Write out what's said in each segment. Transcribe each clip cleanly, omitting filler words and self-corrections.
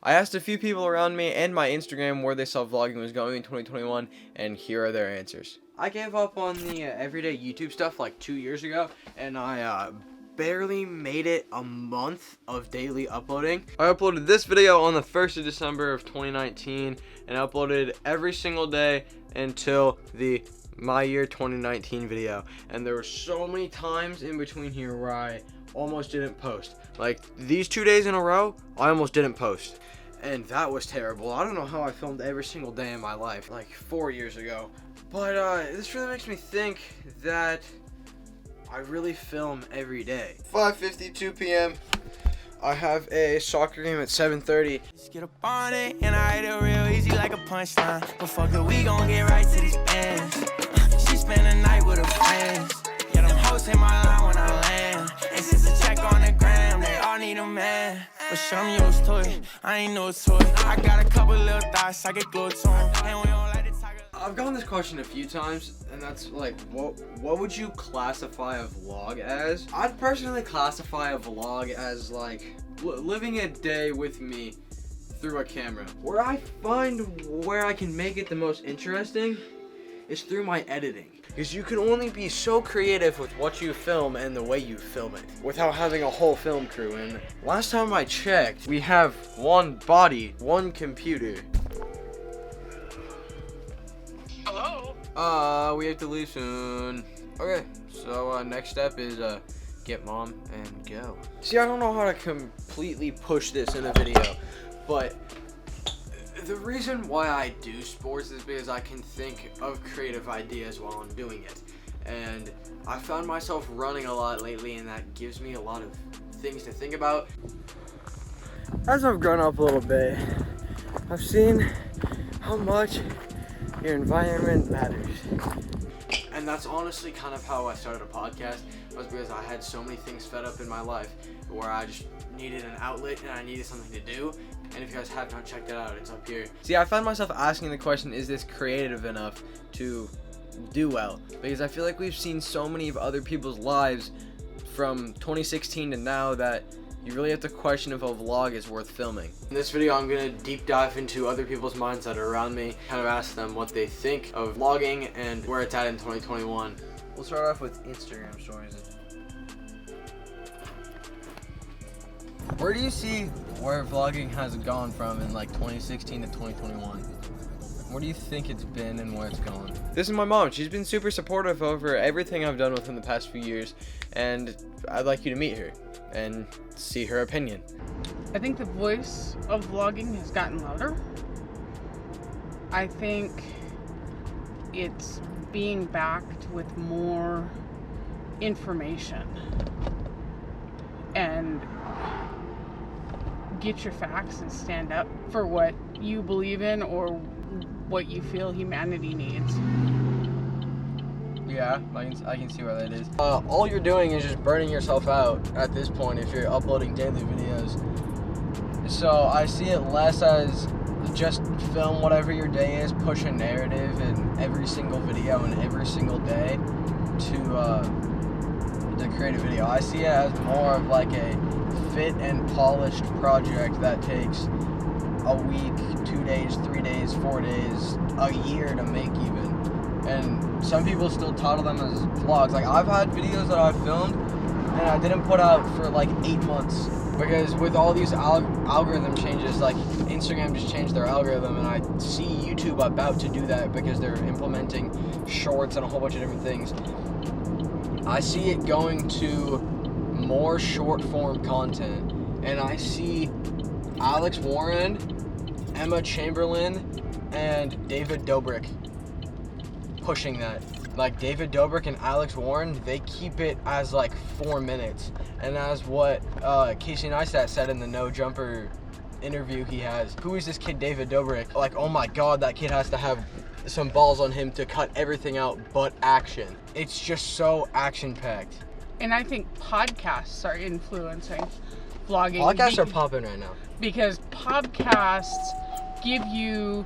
I asked a few people around me and my Instagram where they saw vlogging was going in 2021, and here are their answers. I gave up on the everyday YouTube stuff like 2 years ago, and I barely made it a month of daily uploading. I uploaded this video on the 1st of December of 2019, and I uploaded every single day until the my year 2019 video. And there were so many times in between here where I almost didn't post. Like these 2 days in a row, I almost didn't post. And that was terrible. I don't know how I filmed every single day in my life, like 4 years ago. But this really makes me think that I really film every day. 5:52 p.m. I have a soccer game at 7:30. Just get up on it, and I hit it real easy like a punchline. But fuck it, we gon' get right to these bands. She spend the night with her friends. Yeah, them hoes hit my line when I land. And since the check on the gram, they all need a man. But show me your toy, I ain't no toy. I got a couple little thoughts, I get glued to 'em. And we don't like to talk. I've gotten this question a few times, and that's like, what would you classify a vlog as? I'd personally classify a vlog as like living a day with me through a camera. Where I find where I can make it the most interesting is through my editing. Because you can only be so creative with what you film and the way you film it without having a whole film crew. And last time I checked, we have one body, one computer. Hello? We have to leave soon. Okay, so next step is get mom and go. See, I don't know how to completely push this in a video, but the reason why I do sports is because I can think of creative ideas while I'm doing it. And I found myself running a lot lately, and that gives me a lot of things to think about. As I've grown up a little bit, I've seen how much your environment matters. And that's honestly kind of how I started a podcast, was because I had so many things fed up in my life where I just needed an outlet and I needed something to do. And if you guys have not checked it out, it's up here. See, I found myself asking the question, is this creative enough to do well? Because I feel like we've seen so many of other people's lives from 2016 to now that you really have to question if a vlog is worth filming. In this video, I'm gonna deep dive into other people's minds that are around me, kind of ask them what they think of vlogging and where it's at in 2021. We'll start off with Instagram stories. Where do you see where vlogging has gone from in like 2016 to 2021? Where do you think it's been and where it's gone? This is my mom. She's been super supportive over everything I've done within the past few years, and I'd like you to meet her and see her opinion. I think the voice of vlogging has gotten louder. I think it's being backed with more information. And get your facts and stand up for what you believe in or what you feel humanity needs. Yeah, I can see where that is. All you're doing is just burning yourself out at this point if you're uploading daily videos. So I see it less as just film whatever your day is, push a narrative in every single video and every single day to create a video. I see it as more of like a fit and polished project that takes a week, 2 days, 3 days, 4 days, a year to make even. And some people still title them as vlogs. Like I've had videos that I filmed and I didn't put out for like 8 months because with all these algorithm changes, like Instagram just changed their algorithm, and I see YouTube about to do that because they're implementing shorts and a whole bunch of different things. I see it going to more short form content, and I see Alex Warren, Emma Chamberlain, and David Dobrik pushing that. Like David Dobrik and Alex Warren, they keep it as like 4 minutes, and as what Casey Neistat said in the No Jumper interview he has, who is this kid David Dobrik? Like, oh my god, that kid has to have some balls on him to cut everything out but action. It's just so action-packed. And I think podcasts are influencing vlogging. Podcasts are popping right now. Because podcasts give you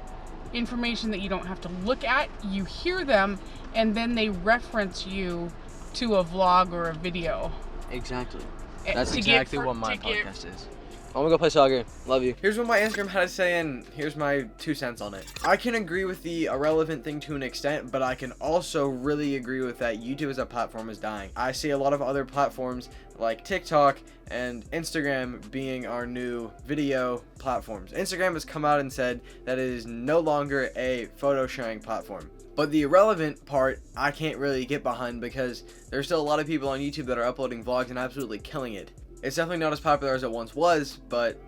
information that you don't have to look at. You hear them, and then they reference you to a vlog or a video. Exactly. That's exactly what my podcast is. I'm gonna go play soccer. Love you. Here's what my Instagram had to say, and here's my 2 cents on it. I can agree with the irrelevant thing to an extent, but I can also really agree with that YouTube as a platform is dying. I see a lot of other platforms like TikTok and Instagram being our new video platforms. Instagram has come out and said that it is no longer a photo sharing platform. But the irrelevant part, I can't really get behind because there's still a lot of people on YouTube that are uploading vlogs and absolutely killing it. It's definitely not as popular as it once was, but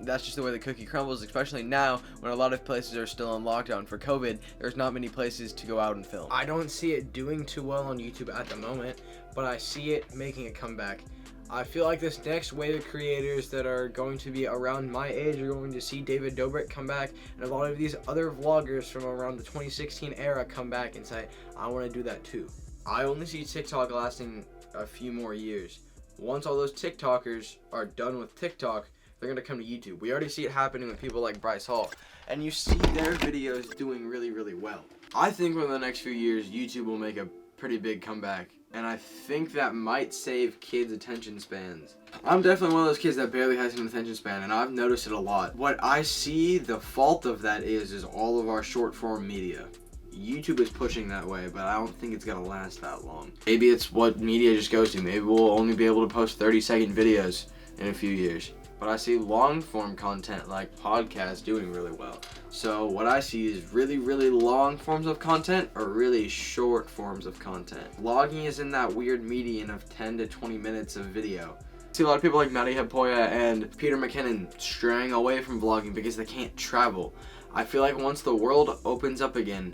that's just the way the cookie crumbles, especially now when a lot of places are still in lockdown for COVID. There's not many places to go out and film. I don't see it doing too well on YouTube at the moment, but I see it making a comeback. I feel like this next wave of creators that are going to be around my age are going to see David Dobrik come back, and a lot of these other vloggers from around the 2016 era come back and say, I want to do that too. I only see TikTok lasting a few more years. Once all those TikTokers are done with TikTok, they're going to come to YouTube. We already see it happening with people like Bryce Hall, and you see their videos doing really, really well. I think within the next few years, YouTube will make a pretty big comeback, and I think that might save kids' attention spans. I'm definitely one of those kids that barely has an attention span, and I've noticed it a lot. What I see the fault of that is all of our short form media. YouTube is pushing that way, but I don't think it's gonna last that long. Maybe it's what media just goes to. Maybe we'll only be able to post 30-second videos in a few years. But I see long form content like podcasts doing really well. So what I see is really, really long forms of content or really short forms of content. Vlogging is in that weird median of 10 to 20 minutes of video. I see a lot of people like Matthew and Peter McKinnon straying away from vlogging because they can't travel. I feel like once the world opens up again,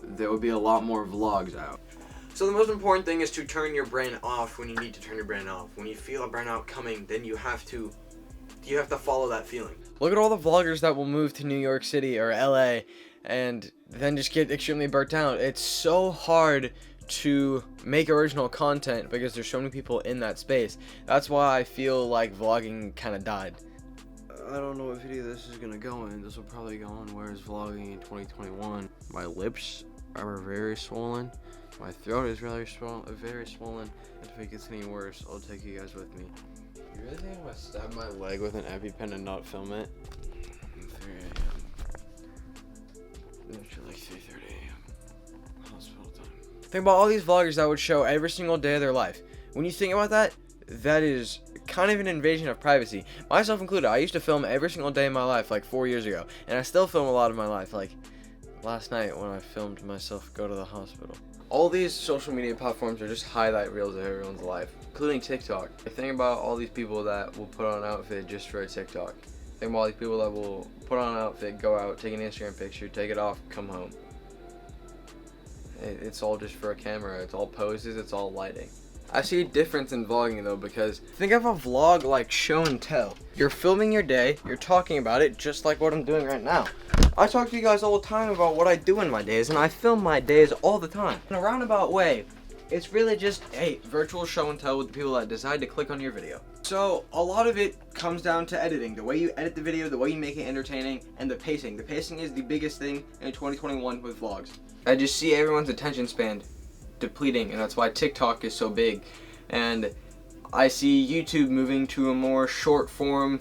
there will be a lot more vlogs out. So the most important thing is to turn your brain off when you need to turn your brain off. When you feel a burnout coming, then you have to follow that feeling. Look at all the vloggers that will move to New York City or LA and then just get extremely burnt out. It's so hard to make original content because there's so many people in that space. That's why I feel like vlogging kind of died. I don't know what video this is gonna go in. This will probably go on Where's Vlogging in 2021. My lips are very swollen. My throat is really swollen. If it gets any worse, I'll take you guys with me. You really think I'm gonna stab my leg with an EpiPen and not film it? 3 a.m. Actually, like 3:30 a.m. Hospital time. Think about all these vloggers that would show every single day of their life. When you think about that, that is kind of an invasion of privacy. Myself included. I used to film every single day of my life like 4 years ago. And I still film a lot of my life. Like last night when I filmed myself go to the hospital. All these social media platforms are just highlight reels of everyone's life, including TikTok. Think about all these people that will put on an outfit just for a TikTok. Think about all these people that will put on an outfit, go out, take an Instagram picture, take it off, come home. It's all just for a camera. It's all poses. It's all lighting. I see a difference in vlogging though, because think of a vlog like show and tell. You're filming your day, you're talking about it just like what I'm doing right now. I talk to you guys all the time about what I do in my days, and I film my days all the time. In a roundabout way, it's really just a virtual show and tell with the people that decide to click on your video. So a lot of it comes down to editing, the way you edit the video, the way you make it entertaining, and the pacing. The pacing is the biggest thing in 2021 with vlogs. I just see everyone's attention span depleting, and that's why TikTok is so big. And I see YouTube moving to a more short form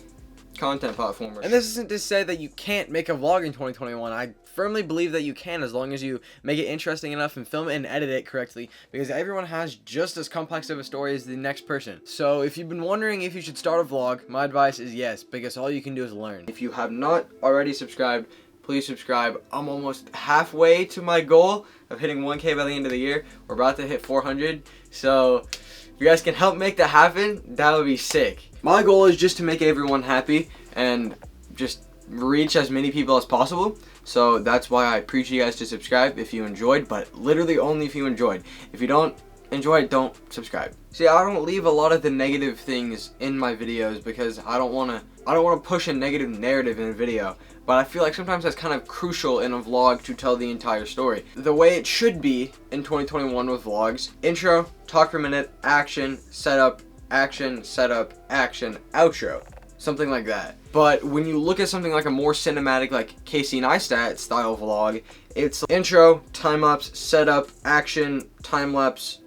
content platform. And this isn't to say that you can't make a vlog in 2021. I firmly believe that you can, as long as you make it interesting enough and film it and edit it correctly, because everyone has just as complex of a story as the next person. So if you've been wondering if you should start a vlog, my advice is yes, because all you can do is learn. If you have not already subscribed, please subscribe. I'm almost halfway to my goal of hitting 1K by the end of the year. We're about to hit 400. So if you guys can help make that happen, that would be sick. My goal is just to make everyone happy and just reach as many people as possible. So that's why I preach you guys to subscribe if you enjoyed, but literally only if you enjoyed. If you don't enjoy it, don't subscribe. See, I don't leave a lot of the negative things in my videos because I don't want to push a negative narrative in a video. But I feel like sometimes that's kind of crucial in a vlog to tell the entire story. The way it should be in 2021 with vlogs: intro, talk for a minute, action, setup, action, outro. Something like that. But when you look at something like a more cinematic, like Casey Neistat style vlog, it's intro, time lapse, setup, action, time lapse,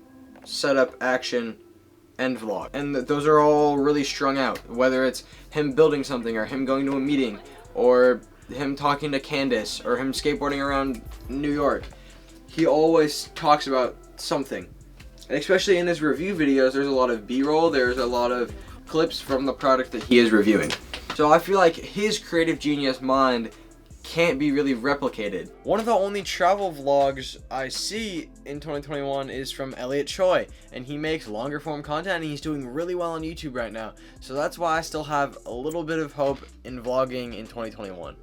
setup, action, end vlog. And those are all really strung out, whether it's him building something or him going to a meeting or him talking to Candace or him skateboarding around New York. He always talks about something. And especially in his review videos, there's a lot of B-roll, there's a lot of clips from the product that he is reviewing. So I feel like his creative genius mind can't be really replicated. One of the only travel vlogs I see in 2021 is from Elliot Choi, and he makes longer form content and he's doing really well on YouTube right now. So that's why I still have a little bit of hope in vlogging in 2021.